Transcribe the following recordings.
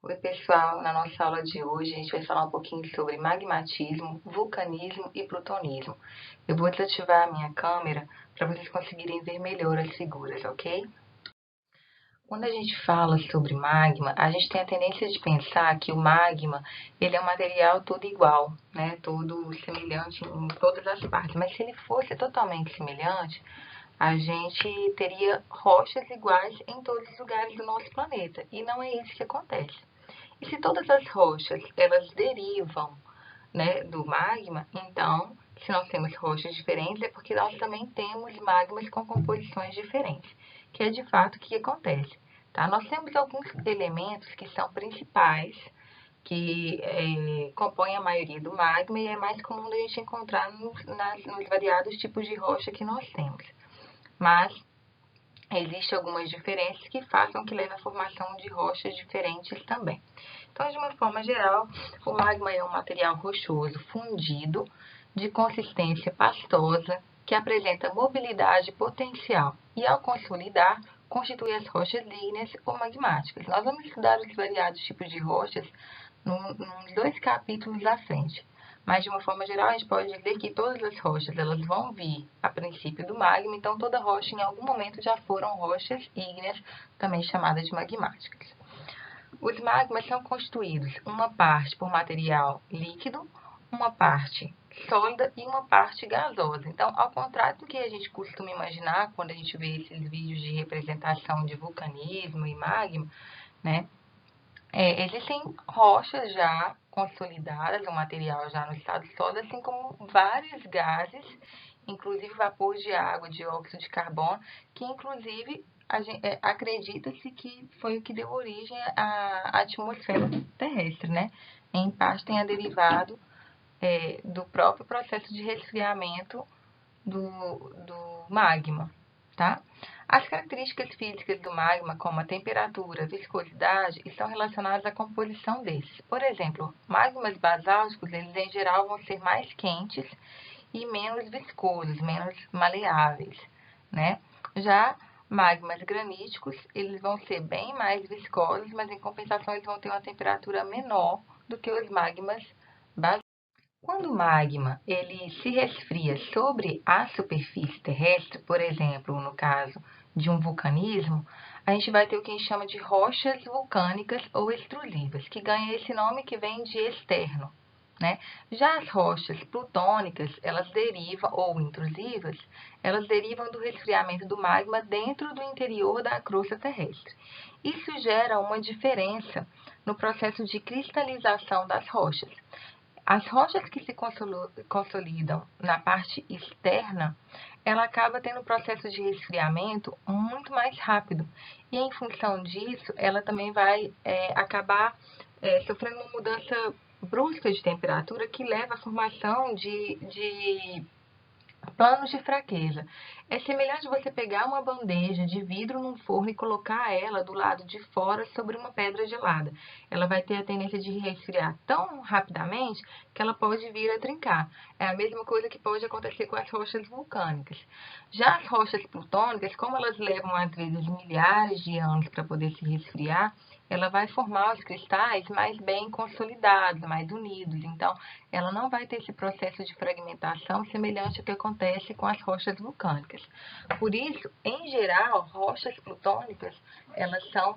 Oi, pessoal. Na nossa aula de hoje, a gente vai falar um pouquinho sobre magmatismo, vulcanismo e plutonismo. Eu vou desativar a minha câmera para vocês conseguirem ver melhor as figuras, ok? Quando a gente fala sobre magma, a gente tem a tendência de pensar que o magma ele é um material todo igual, né? Todo semelhante em todas as partes. Mas se ele fosse totalmente semelhante, a gente teria rochas iguais em todos os lugares do nosso planeta. E não é isso que acontece. E se todas as rochas elas derivam, né, do magma, então, se nós temos rochas diferentes, é porque nós também temos magmas com composições diferentes, que é de fato o que acontece. Tá? Nós temos alguns elementos que são principais, que compõem a maioria do magma e é mais comum a gente encontrar nos variados tipos de rocha que nós temos. Mas existem algumas diferenças que façam que leve à formação de rochas diferentes também. Então, de uma forma geral, o magma é um material rochoso fundido, de consistência pastosa, que apresenta mobilidade potencial e, ao consolidar, constitui as rochas ígneas ou magmáticas. Nós vamos estudar os variados tipos de rochas nos dois capítulos à frente. Mas, de uma forma geral, a gente pode dizer que todas as rochas elas vão vir a princípio do magma, então toda rocha em algum momento já foram rochas ígneas, também chamadas de magmáticas. Os magmas são constituídos uma parte por material líquido, uma parte sólida e uma parte gasosa. Então, ao contrário do que a gente costuma imaginar quando a gente vê esses vídeos de representação de vulcanismo e magma, né? Existem rochas já consolidadas, o material já no estado sólido, assim como vários gases, inclusive vapor de água, dióxido de carbono, que inclusive acredita-se que foi o que deu origem à atmosfera terrestre, né? Em parte tenha derivado do próprio processo de resfriamento do magma, tá? As características físicas do magma, como a temperatura, viscosidade, estão relacionadas à composição desses. Por exemplo, magmas basálticos, eles em geral vão ser mais quentes e menos viscosos, menos maleáveis, né? Já magmas graníticos, eles vão ser bem mais viscosos, mas em compensação eles vão ter uma temperatura menor do que os magmas basálticos. Quando o magma ele se resfria sobre a superfície terrestre, por exemplo, no caso de um vulcanismo, a gente vai ter o que a gente chama de rochas vulcânicas ou extrusivas, que ganha esse nome que vem de externo, né? Já as rochas plutônicas, elas derivam, ou intrusivas, elas derivam do resfriamento do magma dentro do interior da crosta terrestre. Isso gera uma diferença no processo de cristalização das rochas. As rochas que se consolidam na parte externa, ela acaba tendo um processo de resfriamento muito mais rápido. E em função disso, ela também vai acabar sofrendo uma mudança brusca de temperatura que leva à formação de planos de fraqueza. É semelhante você pegar uma bandeja de vidro num forno e colocar ela do lado de fora sobre uma pedra gelada. Ela vai ter a tendência de resfriar tão rapidamente que ela pode vir a trincar. É a mesma coisa que pode acontecer com as rochas vulcânicas. Já as rochas plutônicas, como elas levam às vezes milhares de anos para poder se resfriar, ela vai formar os cristais mais bem consolidados, mais unidos. Então, ela não vai ter esse processo de fragmentação semelhante ao que acontece com as rochas vulcânicas. Por isso, em geral, rochas plutônicas, elas são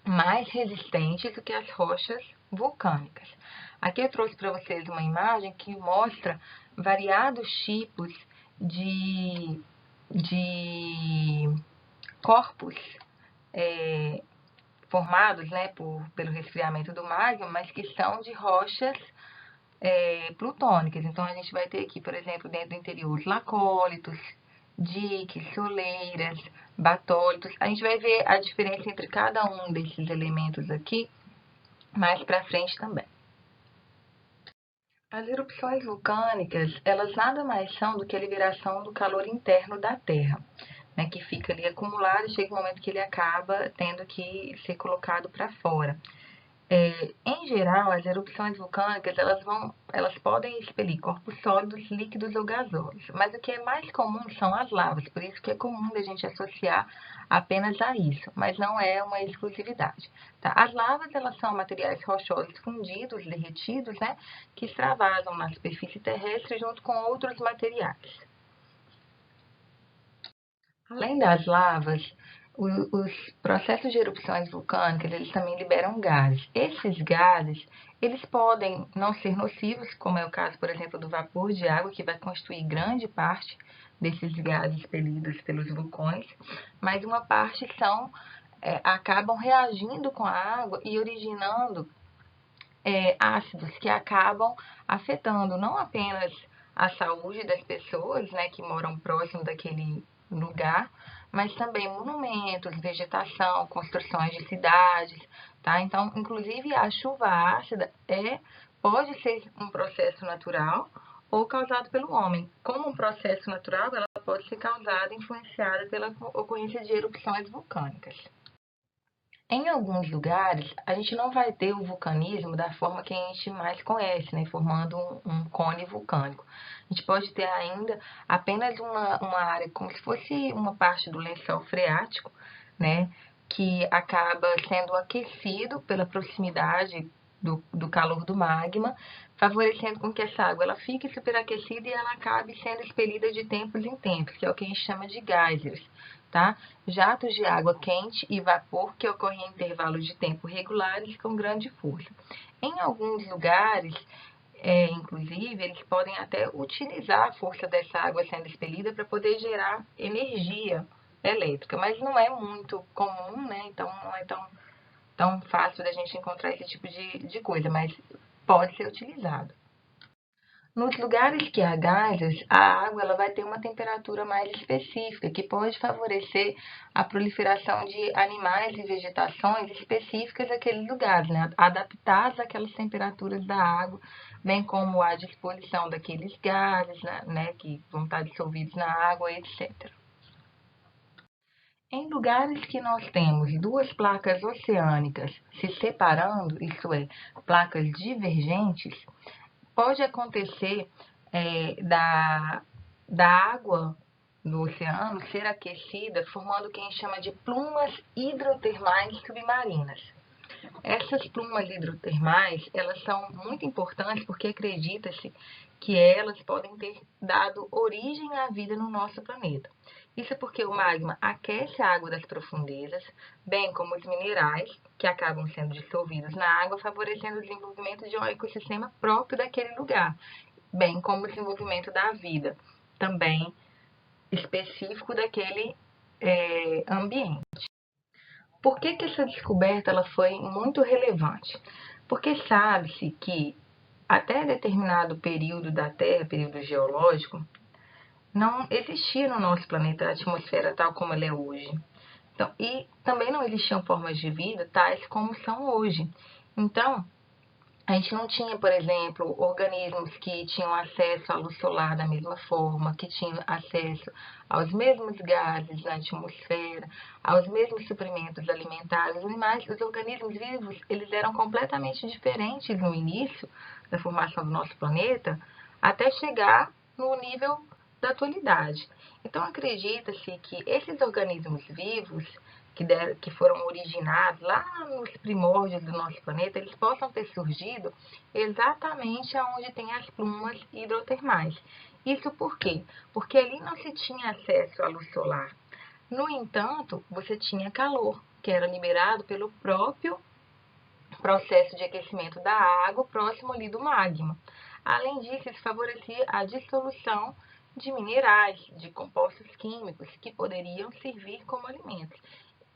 mais resistentes do que as rochas vulcânicas. Aqui eu trouxe para vocês uma imagem que mostra variados tipos de corpos formados, né, pelo resfriamento do magma, mas que são de rochas plutônicas. Então, a gente vai ter aqui, por exemplo, dentro do interior, os lacólitos, diques, soleiras, batólitos. A gente vai ver a diferença entre cada um desses elementos aqui mais para frente também. As erupções vulcânicas, elas nada mais são do que a liberação do calor interno da Terra, né, que fica ali acumulado e chega um momento que ele acaba tendo que ser colocado para fora. Em geral, as erupções vulcânicas elas podem expelir corpos sólidos, líquidos ou gasosos, mas o que é mais comum são as lavas, por isso que é comum a gente associar apenas a isso, mas não é uma exclusividade. Tá? As lavas elas são materiais rochosos fundidos, derretidos, né, que extravasam na superfície terrestre junto com outros materiais. Além das lavas, os processos de erupções vulcânicas, eles também liberam gases. Esses gases, eles podem não ser nocivos, como é o caso, por exemplo, do vapor de água, que vai constituir grande parte desses gases expelidos pelos vulcões, mas uma parte acabam reagindo com a água e originando ácidos que acabam afetando não apenas a saúde das pessoas, né, que moram próximo daquele lugar, mas também monumentos, vegetação, construções de cidades, tá? Então, inclusive a chuva ácida pode ser um processo natural ou causado pelo homem. Como um processo natural, ela pode ser causada, influenciada pela ocorrência de erupções vulcânicas. Em alguns lugares, a gente não vai ter o vulcanismo da forma que a gente mais conhece, né, formando um cone vulcânico. A gente pode ter ainda apenas uma área como se fosse uma parte do lençol freático, né, que acaba sendo aquecido pela proximidade do calor do magma, favorecendo com que essa água ela fique superaquecida e ela acabe sendo expelida de tempos em tempos, que é o que a gente chama de geysers. Tá? Jatos de água quente e vapor que ocorrem em intervalos de tempo regulares com grande força. Em alguns lugares, inclusive, eles podem até utilizar a força dessa água sendo expelida para poder gerar energia elétrica, mas não é muito comum, né? Então não é tão fácil da gente encontrar esse tipo de coisa, mas pode ser utilizado. Nos lugares que há gases, a água ela vai ter uma temperatura mais específica, que pode favorecer a proliferação de animais e vegetações específicas daqueles lugares, né? Adaptadas àquelas temperaturas da água, bem como a disposição daqueles gases, né, que vão estar dissolvidos na água, etc. Em lugares que nós temos duas placas oceânicas se separando, isto é, placas divergentes, pode acontecer da, da água do oceano ser aquecida, formando o que a gente chama de plumas hidrotermais submarinas. Essas plumas hidrotermais, elas são muito importantes porque acredita-se que elas podem ter dado origem à vida no nosso planeta. Isso porque o magma aquece a água das profundezas, bem como os minerais que acabam sendo dissolvidos na água, favorecendo o desenvolvimento de um ecossistema próprio daquele lugar, bem como o desenvolvimento da vida, também específico daquele ambiente. Por que essa descoberta ela foi muito relevante? Porque sabe-se que até determinado período da Terra, período geológico, não existia no nosso planeta a atmosfera tal como ela é hoje. Então, e também não existiam formas de vida tais como são hoje. Então, a gente não tinha, por exemplo, organismos que tinham acesso à luz solar da mesma forma, que tinham acesso aos mesmos gases na atmosfera, aos mesmos suprimentos alimentares. Os animais, os organismos vivos, eles eram completamente diferentes no início da formação do nosso planeta, até chegar no nível da atualidade. Então, acredita-se que esses organismos vivos que foram originados lá nos primórdios do nosso planeta, eles possam ter surgido exatamente onde tem as plumas hidrotermais. Isso por quê? Porque ali não se tinha acesso à luz solar. No entanto, você tinha calor, que era liberado pelo próprio processo de aquecimento da água próximo ali do magma. Além disso, isso favorecia a dissolução de minerais, de compostos químicos que poderiam servir como alimentos.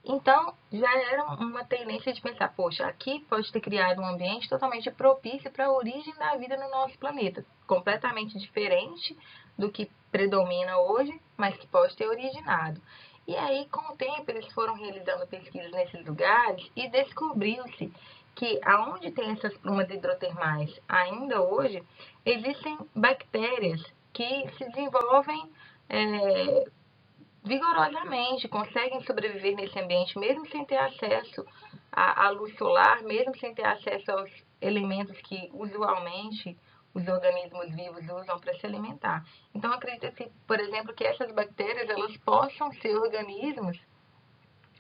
Então, já era uma tendência de pensar, poxa, aqui pode ter criado um ambiente totalmente propício para a origem da vida no nosso planeta, completamente diferente do que predomina hoje, mas que pode ter originado. E aí, com o tempo, eles foram realizando pesquisas nesses lugares e descobriu-se que aonde tem essas plumas hidrotermais ainda hoje, existem bactérias que se desenvolvem vigorosamente, conseguem sobreviver nesse ambiente, mesmo sem ter acesso à luz solar, mesmo sem ter acesso aos elementos que usualmente os organismos vivos usam para se alimentar. Então, acredita-se, por exemplo, que essas bactérias elas possam ser organismos,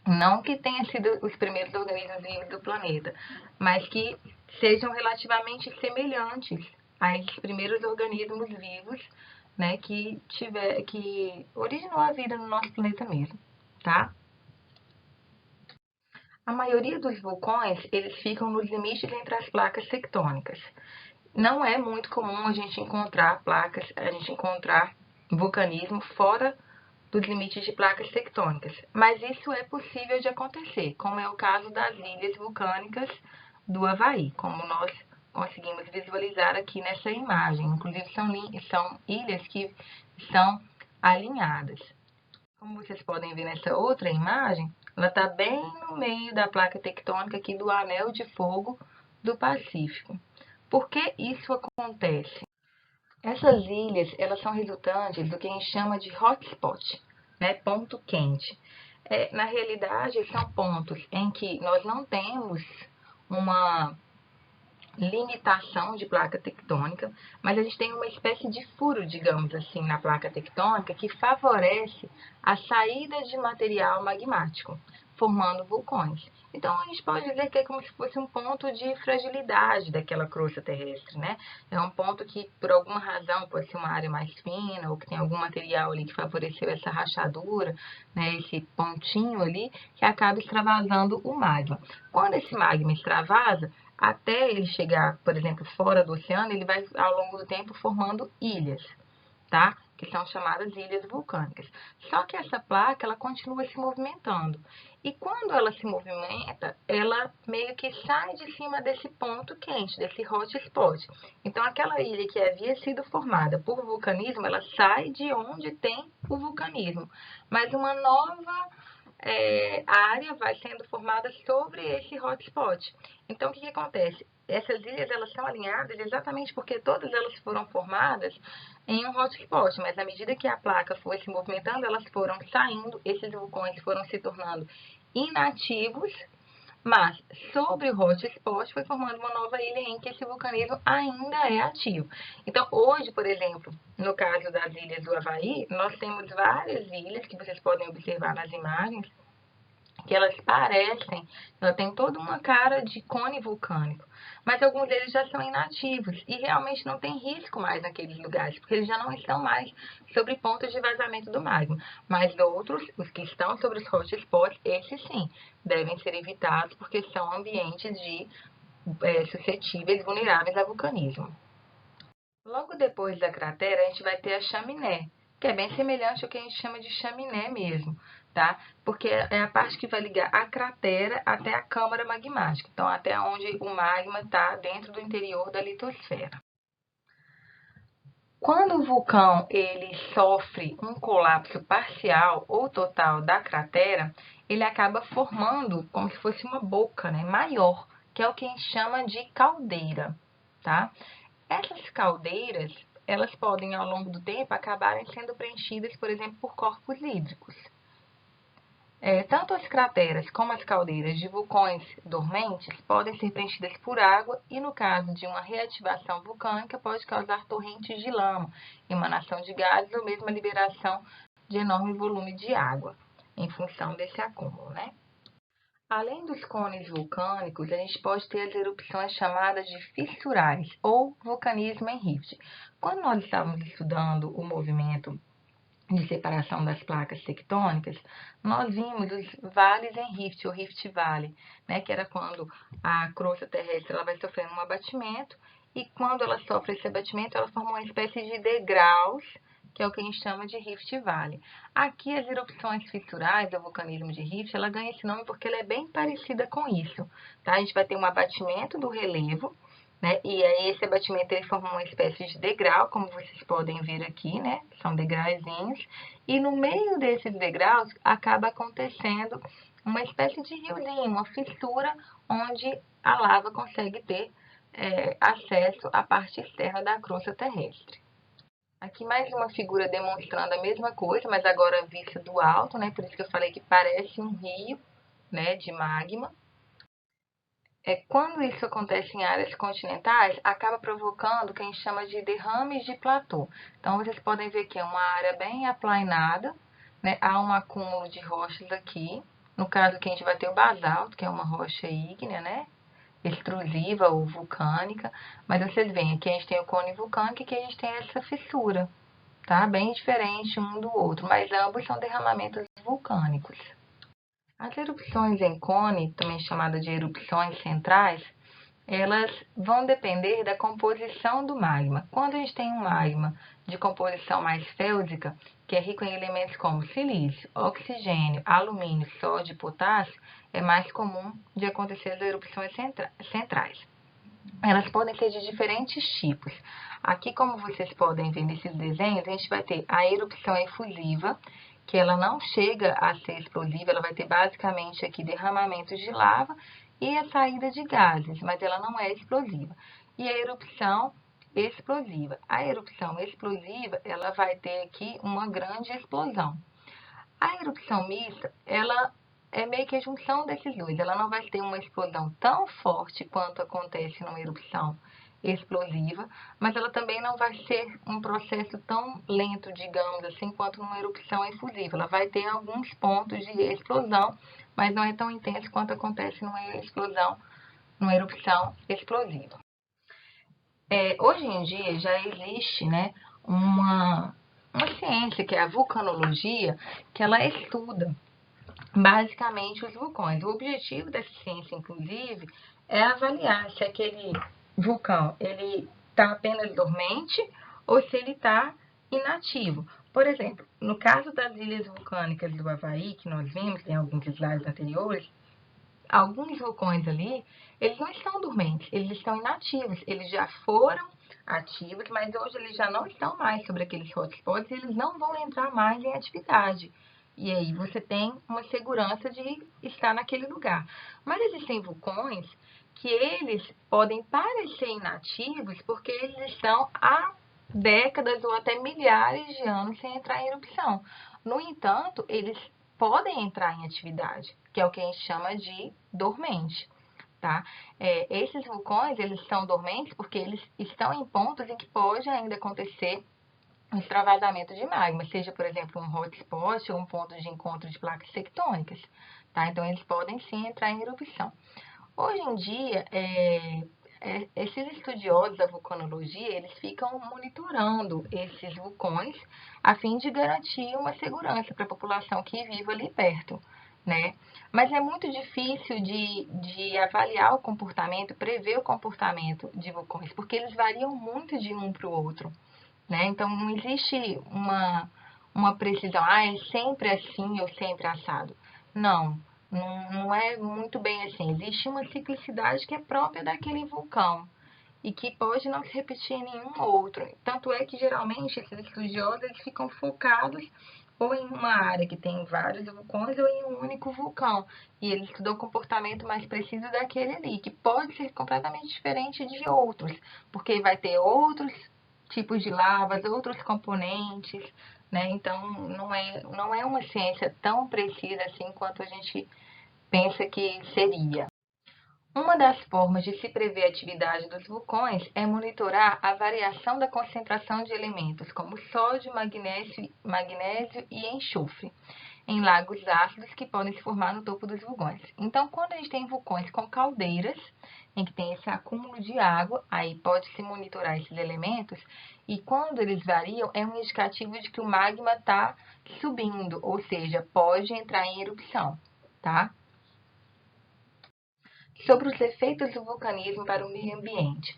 não que tenham sido os primeiros organismos vivos do planeta, mas que sejam relativamente semelhantes a esses primeiros organismos vivos, né, que originou a vida no nosso planeta mesmo, tá? A maioria dos vulcões, eles ficam nos limites entre as placas tectônicas. Não é muito comum a gente encontrar vulcanismo fora dos limites de placas tectônicas, mas isso é possível de acontecer, como é o caso das ilhas vulcânicas do Havaí, como nós conseguimos visualizar aqui nessa imagem. Inclusive, são ilhas que estão alinhadas. Como vocês podem ver nessa outra imagem, ela está bem no meio da placa tectônica aqui do Anel de Fogo do Pacífico. Por que isso acontece? Essas ilhas, elas são resultantes do que a gente chama de hotspot, né? Ponto quente. Na realidade, são pontos em que nós não temos uma limitação de placa tectônica, mas a gente tem uma espécie de furo, digamos assim, na placa tectônica que favorece a saída de material magmático, formando vulcões. Então, a gente pode dizer que é como se fosse um ponto de fragilidade daquela crosta terrestre, né? É um ponto que, por alguma razão, pode ser uma área mais fina, ou que tem algum material ali que favoreceu essa rachadura, né? Esse pontinho ali, que acaba extravasando o magma. Quando esse magma extravasa, até ele chegar, por exemplo, fora do oceano, ele vai, ao longo do tempo, formando ilhas, tá? Que são chamadas ilhas vulcânicas. Só que essa placa, ela continua se movimentando. E quando ela se movimenta, ela meio que sai de cima desse ponto quente, desse hotspot. Então, aquela ilha que havia sido formada por vulcanismo, ela sai de onde tem o vulcanismo. Mas uma nova área vai sendo formada sobre esse hotspot. Então, o que acontece? Essas ilhas elas são alinhadas exatamente porque todas elas foram formadas em um hotspot, mas à medida que a placa foi se movimentando, elas foram saindo, esses vulcões foram se tornando inativos, mas sobre o hotspot foi formando uma nova ilha em que esse vulcanismo ainda é ativo. Então, hoje, por exemplo, no caso das ilhas do Havaí, nós temos várias ilhas que vocês podem observar nas imagens, que elas parecem, ela tem toda uma cara de cone vulcânico, mas alguns deles já são inativos e realmente não tem risco mais naqueles lugares, porque eles já não estão mais sobre pontos de vazamento do magma. Mas outros, os que estão sobre os hotspots, esses sim, devem ser evitados porque são ambientes suscetíveis, vulneráveis a vulcanismo. Logo depois da cratera, a gente vai ter a chaminé, que é bem semelhante ao que a gente chama de chaminé mesmo, tá? Porque é a parte que vai ligar a cratera até a câmara magmática, então até onde o magma está dentro do interior da litosfera. Quando o vulcão ele sofre um colapso parcial ou total da cratera, ele acaba formando como se fosse uma boca, né, maior, que é o que a gente chama de caldeira, tá? Essas caldeiras, elas podem, ao longo do tempo, acabarem sendo preenchidas, por exemplo, por corpos hídricos. Tanto as crateras como as caldeiras de vulcões dormentes podem ser preenchidas por água e, no caso de uma reativação vulcânica, pode causar torrentes de lama, emanação de gases ou mesmo a liberação de enorme volume de água, em função desse acúmulo, né? Além dos cones vulcânicos, a gente pode ter as erupções chamadas de fissurais ou vulcanismo em rift. Quando nós estávamos estudando o movimento de separação das placas tectônicas, nós vimos os vales em rift, ou rift valley, né, que era quando a crosta terrestre ela vai sofrendo um abatimento e quando ela sofre esse abatimento, ela forma uma espécie de degraus, que é o que a gente chama de Rift Valley. Aqui, as erupções fissurais do vulcanismo de Rift, ela ganha esse nome porque ela é bem parecida com isso, tá? A gente vai ter um abatimento do relevo, né? E aí, esse abatimento ele forma uma espécie de degrau, como vocês podem ver aqui, né? São degrauzinhos. E no meio desses degraus, acaba acontecendo uma espécie de riozinho, uma fissura, onde a lava consegue ter acesso à parte externa da crosta terrestre. Aqui mais uma figura demonstrando a mesma coisa, mas agora vista do alto, né? Por isso que eu falei que parece um rio, né, de magma. Quando isso acontece em áreas continentais, acaba provocando o que a gente chama de derrames de platô. Então, vocês podem ver que é uma área bem aplainada, né? Há um acúmulo de rochas aqui. No caso aqui, a gente vai ter o basalto, que é uma rocha ígnea, né? Extrusiva ou vulcânica. Mas vocês veem, aqui a gente tem o cone vulcânico e aqui a gente tem essa fissura, tá? Bem diferente um do outro, mas ambos são derramamentos vulcânicos. As erupções em cone, também chamadas de erupções centrais, elas vão depender da composição do magma. Quando a gente tem um magma de composição mais félsica, que é rico em elementos como silício, oxigênio, alumínio, sódio e potássio, é mais comum de acontecer as erupções centrais. Elas podem ser de diferentes tipos. Aqui, como vocês podem ver nesses desenhos, a gente vai ter a erupção efusiva, que ela não chega a ser explosiva, ela vai ter basicamente aqui derramamentos de lava e a saída de gases, mas ela não é explosiva. E a erupção explosiva. A erupção explosiva, ela vai ter aqui uma grande explosão. A erupção mista, ela é meio que a junção desses dois. Ela não vai ter uma explosão tão forte quanto acontece numa erupção explosiva, mas ela também não vai ser um processo tão lento, digamos assim, quanto numa erupção efusiva. Ela vai ter alguns pontos de explosão, mas não é tão intenso quanto acontece numa erupção explosiva. Hoje em dia já existe, né, uma ciência que é a vulcanologia, que ela estuda basicamente os vulcões. O objetivo dessa ciência, inclusive, é avaliar se aquele vulcão ele está apenas dormente ou se ele está inativo. Por exemplo, no caso das ilhas vulcânicas do Havaí, que nós vimos em alguns slides anteriores, alguns vulcões ali, eles não estão dormentes, eles estão inativos, eles já foram ativos, mas hoje eles já não estão mais sobre aqueles hotspots e eles não vão entrar mais em atividade. E aí você tem uma segurança de estar naquele lugar. Mas existem vulcões que eles podem parecer inativos porque eles estão há décadas ou até milhares de anos sem entrar em erupção. No entanto, eles podem entrar em atividade, que é o que a gente chama de dormente, tá? Esses vulcões, eles estão dormentes porque eles estão em pontos em que pode ainda acontecer um extravasamento de magma, seja, por exemplo, um hotspot ou um ponto de encontro de placas tectônicas, tá? Então, eles podem sim entrar em erupção. Hoje em dia, esses estudiosos da vulcanologia, eles ficam monitorando esses vulcões a fim de garantir uma segurança para a população que vive ali perto, né? Mas é muito difícil de avaliar o comportamento, prever o comportamento de vulcões, porque eles variam muito de um para o outro, né? Então, não existe uma precisão, é sempre assim ou sempre assado. Não, não é muito bem assim. Existe uma ciclicidade que é própria daquele vulcão e que pode não se repetir em nenhum outro. Tanto é que, geralmente, esses estudiosos eles ficam focados ou em uma área que tem vários vulcões ou em um único vulcão. E eles estudam o comportamento mais preciso daquele ali, que pode ser completamente diferente de outros, porque vai ter outros tipos de lavas, outros componentes, né? Então, não é uma ciência tão precisa assim quanto a gente pensa que seria. Uma das formas de se prever a atividade dos vulcões é monitorar a variação da concentração de elementos como sódio, magnésio e enxofre em lagos ácidos que podem se formar no topo dos vulcões. Então, quando a gente tem vulcões com caldeiras, em que tem esse acúmulo de água, aí pode-se monitorar esses elementos, e quando eles variam, é um indicativo de que o magma está subindo, ou seja, pode entrar em erupção, tá? Sobre os efeitos do vulcanismo para o meio ambiente.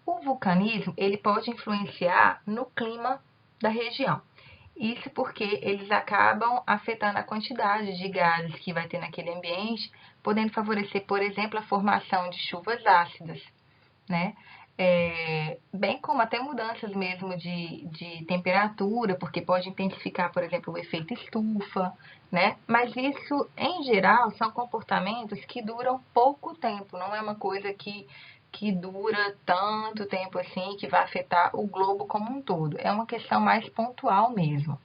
O vulcanismo ele pode influenciar no clima da região. Isso porque eles acabam afetando a quantidade de gases que vai ter naquele ambiente, podendo favorecer, por exemplo, a formação de chuvas ácidas, né? Bem como até mudanças mesmo de temperatura, porque pode intensificar, por exemplo, o efeito estufa, né? Mas isso, em geral, são comportamentos que duram pouco tempo, não é uma coisa que que dura tanto tempo assim, que vai afetar o globo como um todo. É uma questão mais pontual mesmo.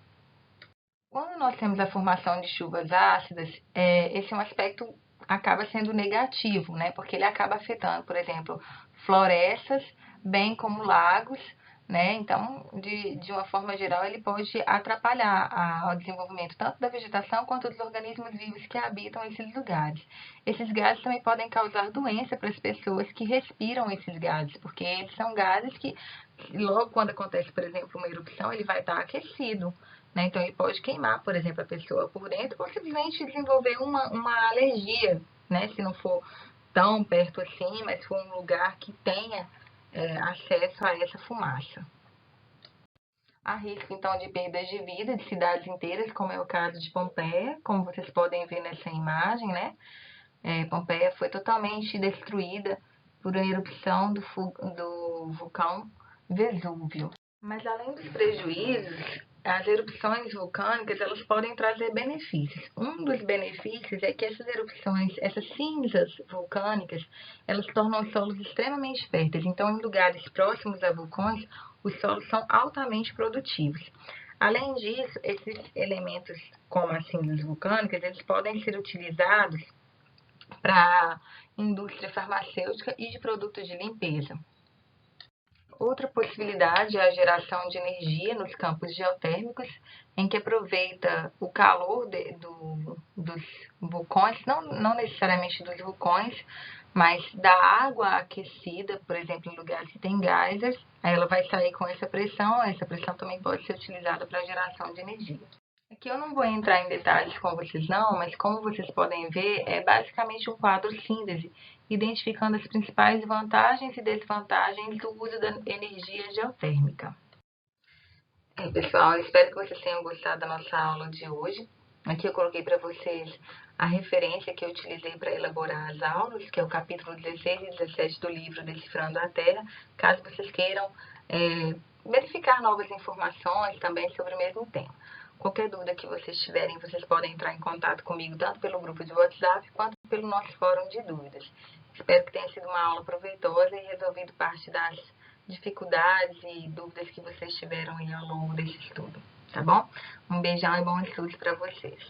Quando nós temos a formação de chuvas ácidas, esse é um aspecto acaba sendo negativo, né? Porque ele acaba afetando, por exemplo, florestas, bem como lagos, né? Então, de uma forma geral, ele pode atrapalhar o desenvolvimento tanto da vegetação quanto dos organismos vivos que habitam esses lugares. Esses gases também podem causar doença para as pessoas que respiram esses gases, porque eles são gases que, logo quando acontece, por exemplo, uma erupção, ele vai estar aquecido, né? Então, ele pode queimar, por exemplo, a pessoa por dentro ou simplesmente desenvolver uma alergia, né? Se não for tão perto assim, mas for um lugar que tenha acesso a essa fumaça. Há risco, então, de perdas de vida de cidades inteiras, como é o caso de Pompeia, como vocês podem ver nessa imagem, né? Pompeia foi totalmente destruída por uma erupção do vulcão Vesúvio. Mas além dos prejuízos, as erupções vulcânicas elas podem trazer benefícios. Um dos benefícios é que essas erupções, essas cinzas vulcânicas, elas tornam os solos extremamente férteis. Então, em lugares próximos a vulcões, os solos são altamente produtivos. Além disso, esses elementos, como as cinzas vulcânicas, eles podem ser utilizados para indústria farmacêutica e de produtos de limpeza. Outra possibilidade é a geração de energia nos campos geotérmicos, em que aproveita o calor dos vulcões, não necessariamente dos vulcões, mas da água aquecida, por exemplo, em lugares que tem geysers, aí ela vai sair com essa pressão também pode ser utilizada para a geração de energia. Aqui eu não vou entrar em detalhes com vocês não, mas como vocês podem ver, é basicamente um quadro síntese, identificando as principais vantagens e desvantagens do uso da energia geotérmica. Pessoal, eu espero que vocês tenham gostado da nossa aula de hoje. Aqui eu coloquei para vocês a referência que eu utilizei para elaborar as aulas, que é o capítulo 16 e 17 do livro Decifrando a Terra, caso vocês queiram verificar novas informações também sobre o mesmo tema. Qualquer dúvida que vocês tiverem, vocês podem entrar em contato comigo tanto pelo grupo de WhatsApp quanto pelo nosso fórum de dúvidas. Espero que tenha sido uma aula proveitosa e resolvido parte das dificuldades e dúvidas que vocês tiveram aí ao longo desse estudo, tá bom? Um beijão e bom estudo para vocês.